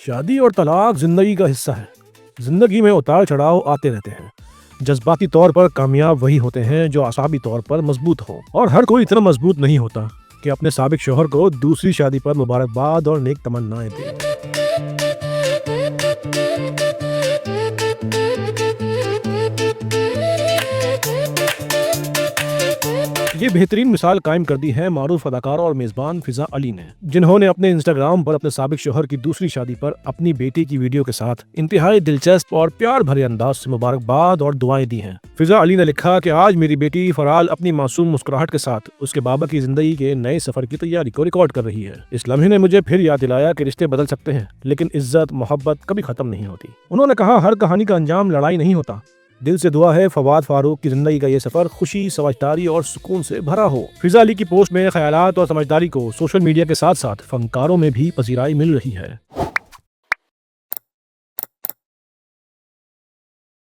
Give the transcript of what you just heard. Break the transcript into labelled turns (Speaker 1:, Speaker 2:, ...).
Speaker 1: शादी और तलाक जिंदगी का हिस्सा है। जिंदगी में उतार चढ़ाव आते रहते हैं। जज्बाती तौर पर कामयाब वही होते हैं जो असाबी तौर पर मजबूत हो, और हर कोई इतना मजबूत नहीं होता कि अपने साबिक शौहर को दूसरी शादी पर मुबारकबाद और नेक तमन्नाएं दे। ये बेहतरीन मिसाल कायम कर दी है मारूफ अदाकारा और मेजबान फिजा अली ने, जिन्होंने अपने इंस्टाग्राम पर अपने साबिक शौहर की दूसरी शादी पर अपनी बेटी की वीडियो के साथ इंतहाई दिलचस्प और प्यार भरे अंदाज से मुबारकबाद और दुआएं दी हैं। फिजा अली ने लिखा कि आज मेरी बेटी फराल अपनी मासूम मुस्कुराहट के साथ उसके बाबा की जिंदगी के नए सफर की तैयारी को रिकॉर्ड कर रही है। इस लम्हे ने मुझे फिर याद दिलाया कि रिश्ते बदल सकते हैं, लेकिन इज्जत मोहब्बत कभी खत्म नहीं होती। उन्होंने कहा, हर कहानी का अंजाम लड़ाई नहीं होता। दिल से दुआ है फवाद फारूक की जिंदगी का ये सफर खुशी, समझदारी और सुकून से भरा हो। फिजा अली की पोस्ट में ख्यालात और समझदारी को सोशल मीडिया के साथ साथ फनकारों में भी पजीराई मिल रही है।